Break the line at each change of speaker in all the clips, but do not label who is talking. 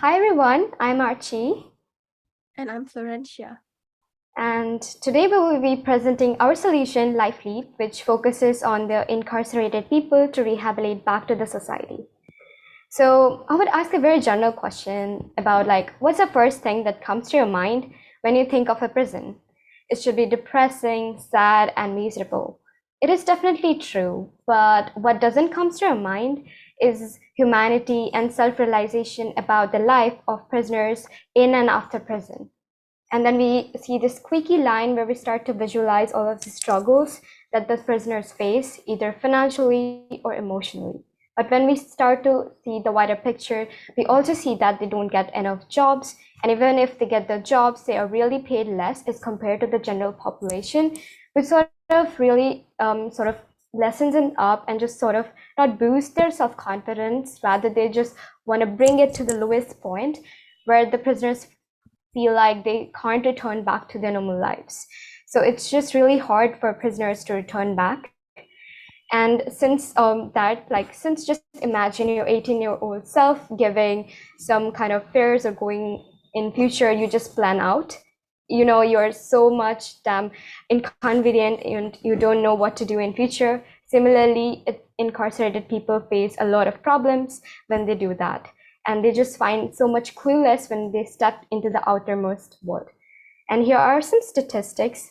Hi everyone, I'm Archie,
And I'm Florentia.
and today we will be presenting our solution, Life Leap, which focuses on the incarcerated people to rehabilitate back to the society. So I would ask a very general question about what's the first thing that comes to your mind when you think of a prison? It should be depressing, sad, and miserable. It is definitely true, but what doesn't come to your mind is humanity and self-realization about the life of prisoners in and after prison. And then we see this squeaky line where we start to visualize all of the struggles that the prisoners face, either financially or emotionally. But when we start to see the wider picture, we also see that they don't get enough jobs. And even if they get the jobs, they are really paid less as compared to the general population, which sort of really sort of lessens them up and just sort of not boost their self-confidence. Rather, they just want to bring it to the lowest point where the prisoners feel like they can't return back to their normal lives. So it's just really hard for prisoners to return back. And since since just imagine your 18-year-old self giving some kind of fears or going in future, you just plan out. You know, you're so much damn inconvenient and you don't know what to do in future. Similarly, incarcerated people face a lot of problems when they do that. And they just find so much clueless when they step into the outermost world. And here are some statistics,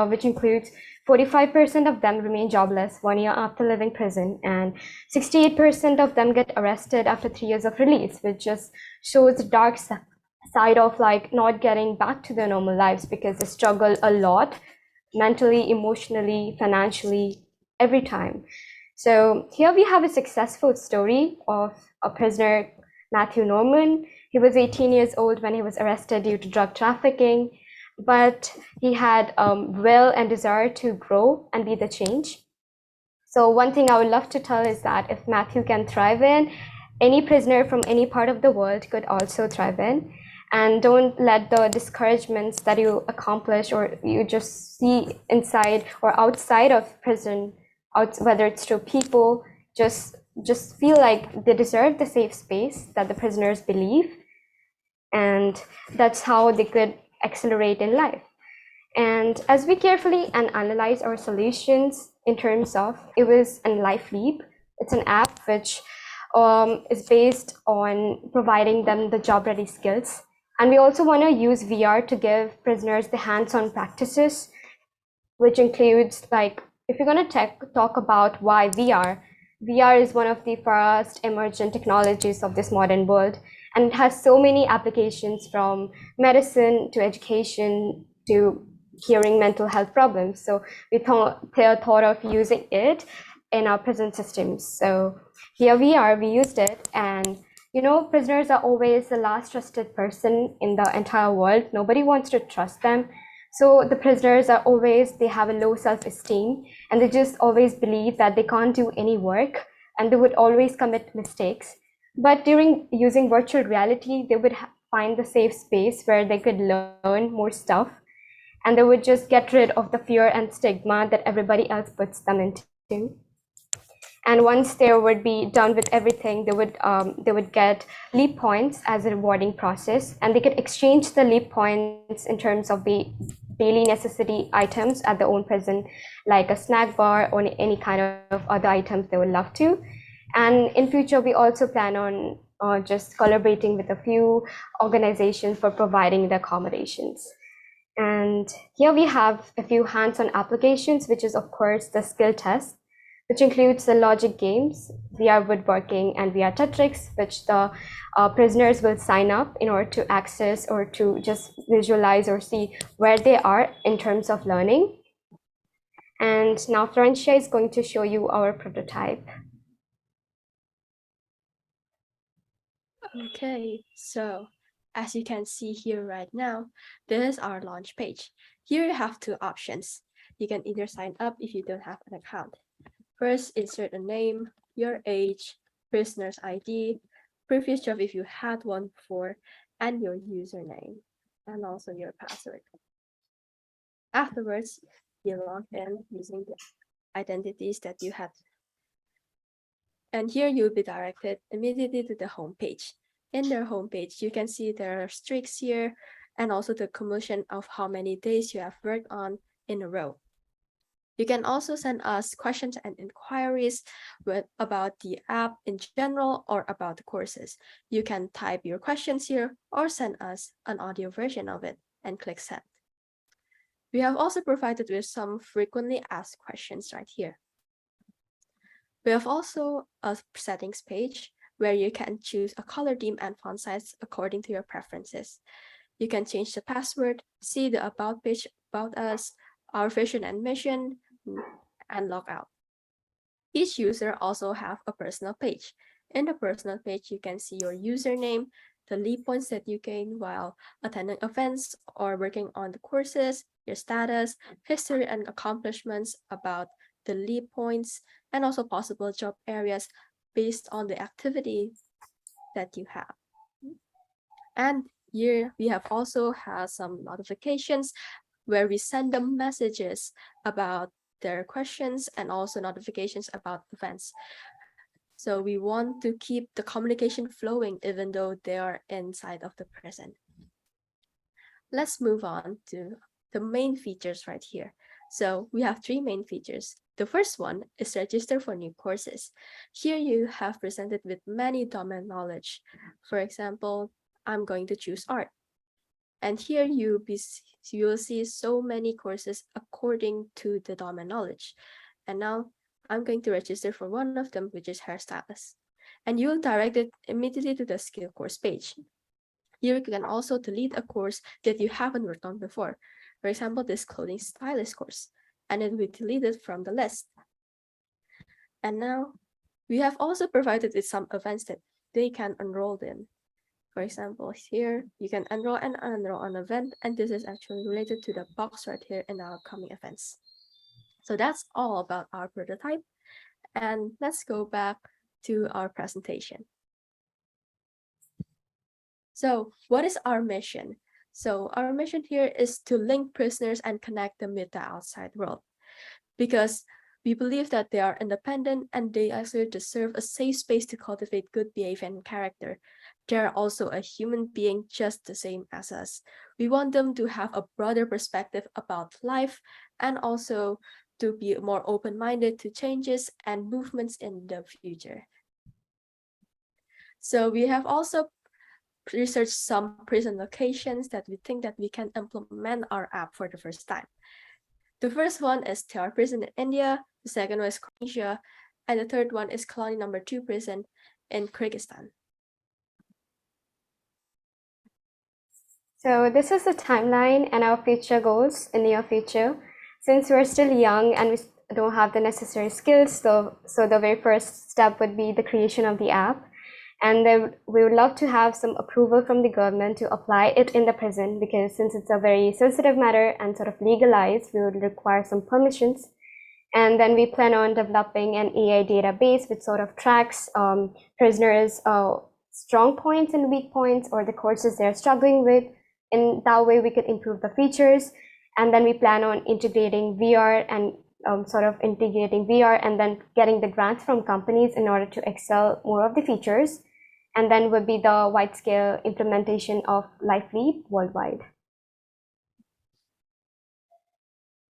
which includes 45% of them remain jobless 1 year after leaving prison, and 68% of them get arrested after 3 years of release, which just shows the dark side of not getting back to their normal lives because they struggle a lot mentally, emotionally, financially, every time. So here we have a successful story of a prisoner, Matthew Norman. He was 18 years old when he was arrested due to drug trafficking, but he had will and desire to grow and be the change. So one thing I would love to tell is that if Matthew can thrive in, any prisoner from any part of the world could also thrive in. And don't let the discouragements that you accomplish or you just see inside or outside of prison, whether it's through people, just feel like they deserve the safe space that the prisoners believe, and that's how they could accelerate in life. And as we carefully analyze our solutions in terms of it was a Life Leap, it's an app which is based on providing them the job ready skills. And we also want to use VR to give prisoners the hands-on practices, which includes if you're going to talk about why VR is one of the fast emergent technologies of this modern world, and it has so many applications from medicine to education to curing mental health problems. So we thought of using it in our prison systems. So here we used it, and prisoners are always the last trusted person in the entire world. Nobody wants to trust them. So the prisoners are they have a low self-esteem, and they just always believe that they can't do any work, and they would always commit mistakes. But during using virtual reality, they would find the safe space where they could learn more stuff, and they would just get rid of the fear and stigma that everybody else puts them into. And once they would be done with everything, they would get leap points as a rewarding process, and they could exchange the leap points in terms of the daily necessity items at their own prison, like a snack bar or any kind of other items they would love to. And in future, we also plan on just collaborating with a few organizations for providing the accommodations. And here we have a few hands-on applications, which is of course the skill test, which includes the logic games, VR woodworking, and VR Tetrix, which the prisoners will sign up in order to access or to just visualize or see where they are in terms of learning. And now Florencia is going to show you our prototype.
Okay, so as you can see here right now, this is our launch page. Here you have two options. You can either sign up if you don't have an account. First, insert a name, your age, prisoner's ID, previous job if you had one before, and your username, and also your password. Afterwards, you log in using the identities that you had. And here you'll be directed immediately to the home page. in their homepage, you can see their streaks here and also the cumulation of how many days you have worked on in a row. You can also send us questions and inquiries about the app in general or about the courses. You can type your questions here or send us an audio version of it and click send. We have also provided with some frequently asked questions right here. We have also a settings page where you can choose a color theme and font size according to your preferences. You can change the password, see the about page about us, our vision and mission, and log out. Each user also have a personal page. In the personal page, you can see your username, the leap points that you gain while attending events or working on the courses, your status, history and accomplishments about the leap points, and also possible job areas based on the activity that you have. And here we have also had some notifications where we send them messages about their questions and also notifications about events. So we want to keep the communication flowing even though they are inside of the prison. Let's move on to the main features right here. So we have three main features. The first one is register for new courses. Here you have presented with many domain knowledge. For example, I'm going to choose art. And here you will see so many courses according to the domain knowledge. And now I'm going to register for one of them, which is hairstylist. And you will direct it immediately to the skill course page. Here you can also delete a course that you haven't worked on before. For example, this clothing stylist course, and it will be deleted from the list. And now we have also provided with some events that they can enroll in. For example, here you can enroll and unenroll an event, and this is actually related to the box right here in our upcoming events. So that's all about our prototype. And let's go back to our presentation. So what is our mission? So our mission here is to link prisoners and connect them with the outside world, because we believe that they are independent and they actually deserve a safe space to cultivate good behavior and character. They are also a human being just the same as us. We want them to have a broader perspective about life and also to be more open-minded to changes and movements in the future. So we have also researched some prison locations that we think that we can implement our app for the first time. The first one is Tiar prison in India, the second one is Croatia, and the third one is Colony number 2 prison in Kyrgyzstan.
So this is the timeline and our future goals in the near future. Since we're still young and we don't have the necessary skills, so the very first step would be the creation of the app. And then we would love to have some approval from the government to apply it in the prison, because since it's a very sensitive matter and sort of legalized, we would require some permissions. And then we plan on developing an AI database which sort of tracks prisoners' strong points and weak points, or the courses they're struggling with. In that way, we could improve the features. And then we plan on integrating VR and and then getting the grants from companies in order to excel more of the features. And then would be the wide-scale implementation of LifeLeap worldwide.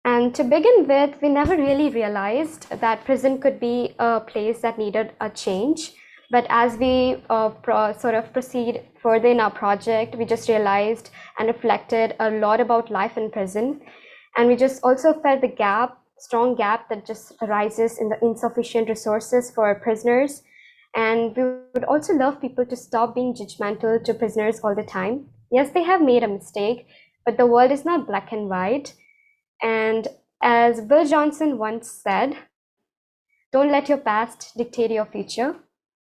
And to begin with, we never really realized that prison could be a place that needed a change. But as we proceed further in our project, we just realized and reflected a lot about life in prison. And we just also felt the strong gap that just arises in the insufficient resources for prisoners. And we would also love people to stop being judgmental to prisoners all the time. Yes, they have made a mistake, but the world is not black and white. And as Bill Johnson once said, don't let your past dictate your future.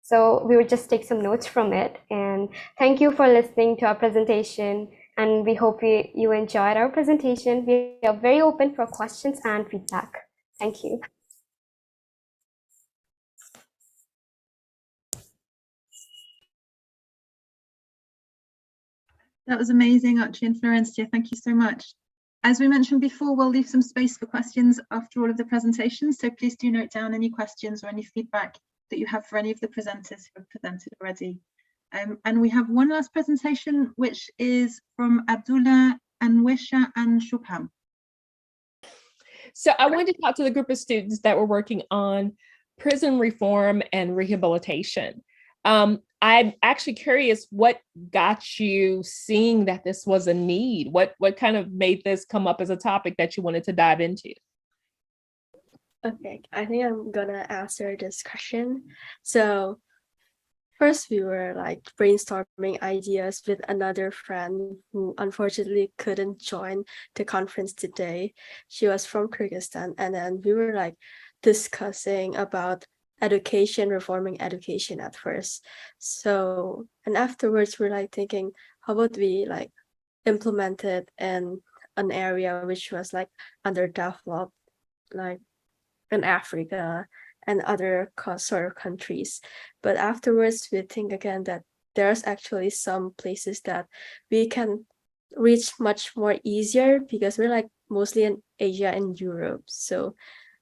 So we would just take some notes from it. And thank you for listening to our presentation. And we hope you enjoyed our presentation. We are very open for questions and feedback. Thank you.
That was amazing, Archi and Florensia. Thank you so much. As we mentioned before, we'll leave some space for questions after all of the presentations. So please do note down any questions or any feedback that you have for any of the presenters who have presented already. And we have one last presentation, which is from Abdullah Anwisha and Shubham.
So I wanted to talk to the group of students that were working on prison reform and rehabilitation. I'm actually curious what got you seeing that this was a need? What kind of made this come up as a topic that you wanted to dive into?
Okay, I think I'm gonna answer this question. So first, we were like brainstorming ideas with another friend who unfortunately couldn't join the conference today. She was from Kyrgyzstan, and then we were like discussing about education, reforming education at first. So, and afterwards, we're like thinking, how about we like implement it in an area which was like underdeveloped, like in Africa and other sort of countries. But afterwards, we think again that there's actually some places that we can reach much more easier because we're like mostly in Asia and Europe. So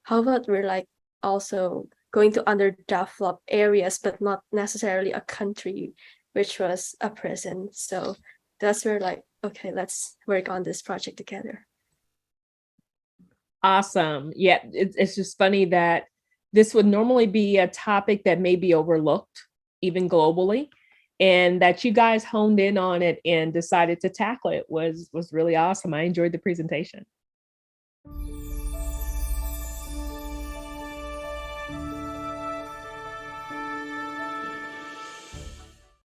how about we're like also going to underdeveloped areas, but not necessarily a country, which was a prison. So that's where like, okay, let's work on this project together.
Awesome. Yeah, it's just funny that this would normally be a topic that may be overlooked, even globally, and that you guys honed in on it and decided to tackle it was really awesome. I enjoyed the presentation.